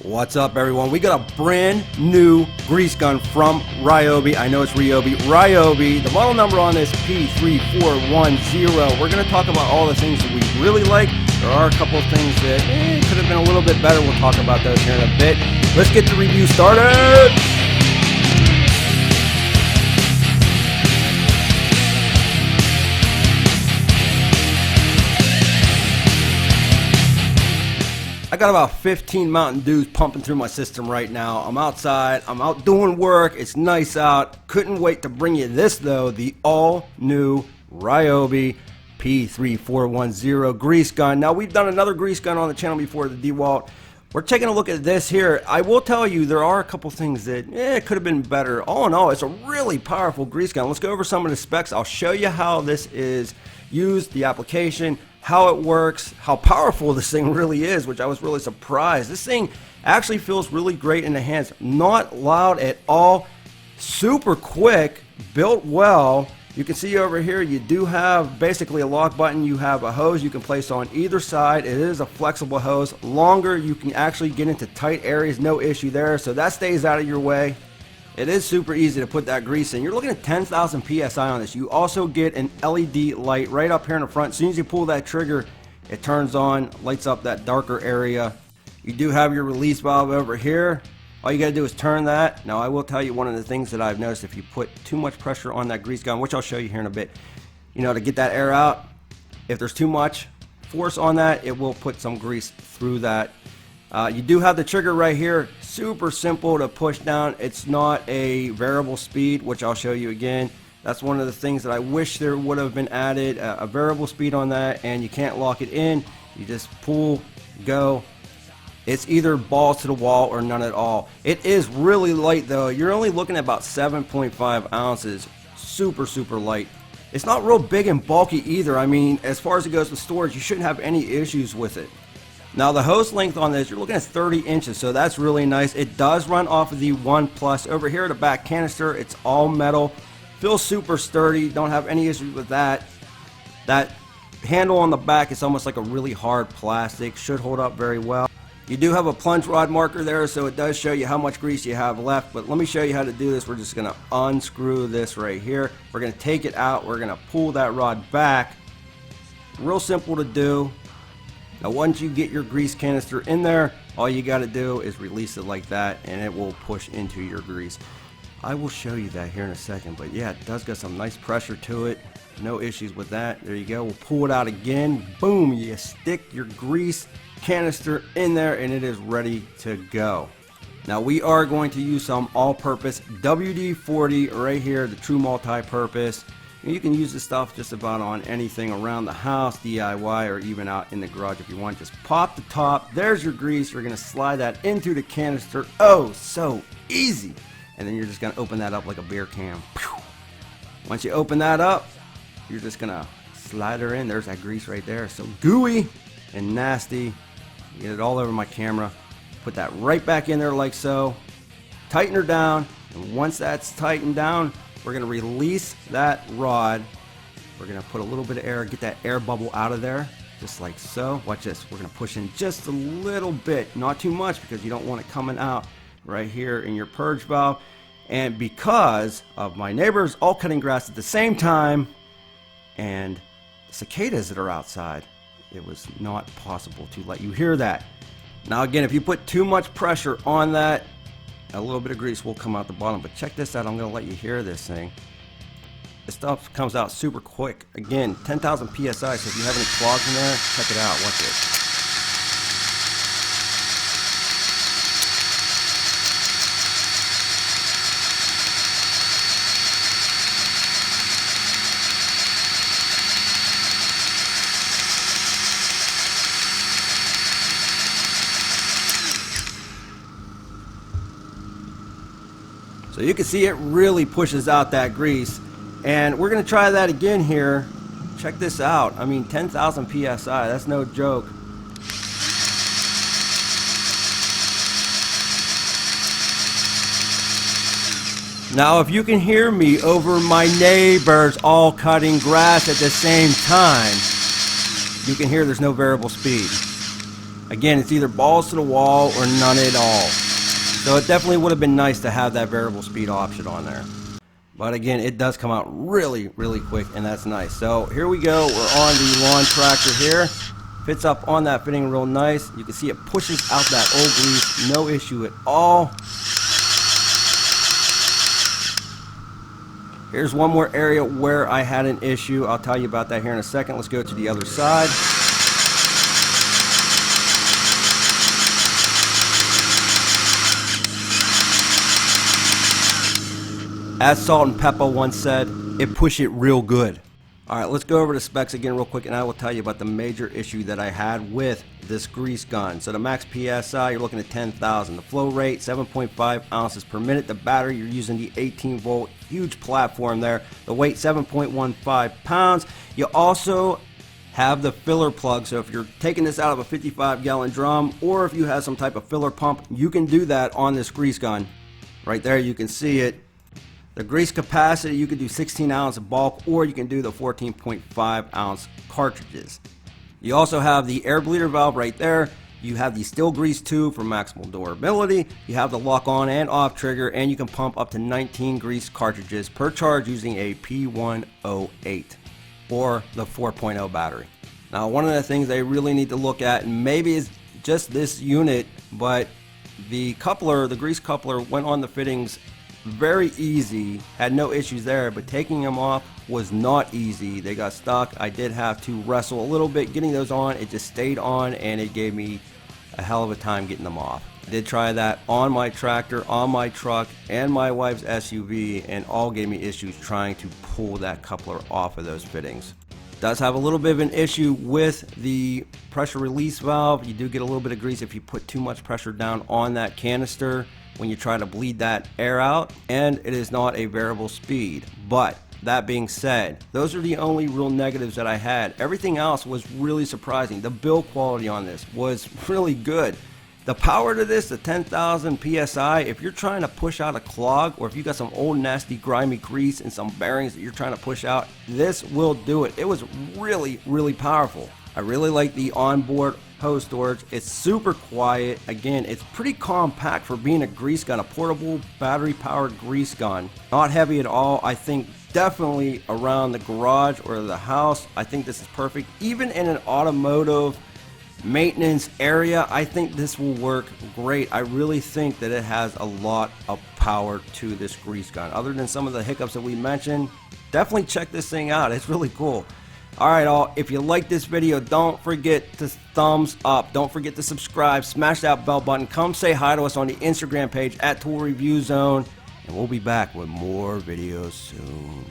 What's up, everyone? We got a brand new grease gun from Ryobi. I know it's Ryobi. Ryobi. The model number on this P3410. We're going to talk about all the things that we really like. There are a couple of things that could have been a little bit better. We'll talk about those here in a bit. Let's get the review started. I got about 15 Mountain Dews pumping through my system right now. I'm outside, I'm out doing work, it's nice out. Couldn't wait to bring you this though, the all new Ryobi P3410 grease gun. Now we've done another grease gun on the channel before, the DeWalt. We're taking a look at this here. I will tell you there are a couple things that could have been better. All in all, it's a really powerful grease gun. Let's go over some of the specs. I'll show you how this is used, the application, how it works, how powerful this thing really is, which I was really surprised. This thing actually feels really great in the hands. Not loud at all, super quick, built well. You can see over here you do have basically a lock button. You have a hose you can place on either side. It is a flexible hose. Longer, you can actually get into tight areas, no issue there, so that stays out of your way. It is super easy to put that grease in. You're looking at 10,000 PSI on this. You also get an LED light right up here in the front. As soon as you pull that trigger, it turns on, lights up that darker area. You do have your release valve over here. All you gotta do is turn that. Now I will tell you one of the things that I've noticed, if you put too much pressure on that grease gun, which I'll show you here in a bit, you know, to get that air out, if there's too much force on that, it will put some grease through that. You do have the trigger right here, super simple to push down. It's not a variable speed, which I'll show you again. That's one of the things that I wish there would have been added, a variable speed on that, and you can't lock it in. You just pull, go. It's either balls to the wall or none at all. It is really light though. You're only looking at about 7.5 ounces. Super, super light. It's not real big and bulky either. I mean, as far as it goes with storage, you shouldn't have any issues with it. Now the hose length on this, you're looking at 30 inches, so that's really nice. It does run off of the 1+. Over here, the back canister, it's all metal. Feels super sturdy, don't have any issues with that. That handle on the back is almost like a really hard plastic, should hold up very well. You do have a plunge rod marker there, so it does show you how much grease you have left, but let me show you how to do this. We're just gonna unscrew this right here. We're gonna take it out, we're gonna pull that rod back. Real simple to do. Now once you get your grease canister in there, all you got to do is release it like that and it will push into your grease. I will show you that here in a second, but yeah, it does got some nice pressure to it. No issues with that. There you go. We'll pull it out again. Boom, you stick your grease canister in there and it is ready to go. Now we are going to use some all-purpose WD-40 right here, the true multi-purpose. You can use this stuff just about on anything around the house, DIY, or even out in the garage if you want. Just pop the top, there's your grease. You're going to slide that into the canister. Oh, so easy. And then you're just going to open that up like a beer can. Once you open that up, you're just going to slide her in. There's that grease right there. So gooey and nasty. Get it all over my camera. Put that right back in there like so. Tighten her down. And once that's tightened down, we're going to release that rod. We're going to put a little bit of air, get that air bubble out of there, just like so. Watch this. We're going to push in just a little bit, not too much because you don't want it coming out right here in your purge valve. And because of my neighbors all cutting grass at the same time and the cicadas that are outside, it was not possible to let you hear that. Now again, if you put too much pressure on that, a little bit of grease will come out the bottom, but check this out. I'm going to let you hear this thing. This stuff comes out super quick. Again, 10,000 PSI, so if you have any clogs in there, check it out. Watch this. So you can see it really pushes out that grease, and we're going to try that again here. Check this out. I mean, 10,000 PSI, that's no joke. Now if you can hear me over my neighbors all cutting grass at the same time, you can hear there's no variable speed. Again, it's either balls to the wall or none at all. So it definitely would have been nice to have that variable speed option on there. But again, it does come out really, really quick, and that's nice. So here we go. We're on the lawn tractor here. Fits up on that fitting real nice. You can see it pushes out that old grease, no issue at all. Here's one more area where I had an issue. I'll tell you about that here in a second. Let's go to the other side. As Salt and Pepper once said, it push it real good. Alright, let's go over the specs again real quick, and I will tell you about the major issue that I had with this grease gun. So the max PSI, you're looking at 10,000. The flow rate, 7.5 ounces per minute. The battery, you're using the 18 volt, huge platform there. The weight, 7.15 pounds. You also have the filler plug, so if you're taking this out of a 55-gallon drum, or if you have some type of filler pump, you can do that on this grease gun. Right there, you can see it. The grease capacity, you can do 16 ounce of bulk, or you can do the 14.5 ounce cartridges. You also have the air bleeder valve right there. You have the steel grease tube for maximal durability. You have the lock on and off trigger, and you can pump up to 19 grease cartridges per charge using a P108 or the 4.0 battery. Now, one of the things they really need to look at, and maybe it's just this unit, but the coupler, the grease coupler, went on the fittings very easy, had no issues there, but taking them off was not easy. They got stuck. I did have to wrestle a little bit getting those on. It just stayed on, and it gave me a hell of a time getting them off. I did try that on my tractor, on my truck, and my wife's SUV, and all gave me issues trying to pull that coupler off of those fittings. Does have a little bit of an issue with the pressure release valve. You do get a little bit of grease if you put too much pressure down on that canister when you try to bleed that air out, and it is not a variable speed. But that being said, those are the only real negatives that I had. Everything else was really surprising. The build quality on this was really good. The power to this, the 10,000 PSI, if you're trying to push out a clog, or if you got some old nasty grimy grease and some bearings that you're trying to push out, this will do it. It was really, really powerful. I really like the onboard hose storage. It's super quiet. Again, it's pretty compact for being a grease gun, a portable battery powered grease gun. Not heavy at all. I think definitely around the garage or the house, I think this is perfect. Even in an automotive maintenance area, I think this will work great. I really think that it has a lot of power to this grease gun. Other than some of the hiccups that we mentioned, definitely check this thing out. It's really cool. Alright all, if you like this video, don't forget to thumbs up. Don't forget to subscribe. Smash that bell button. Come say hi to us on the Instagram page at Tool Review Zone. And we'll be back with more videos soon.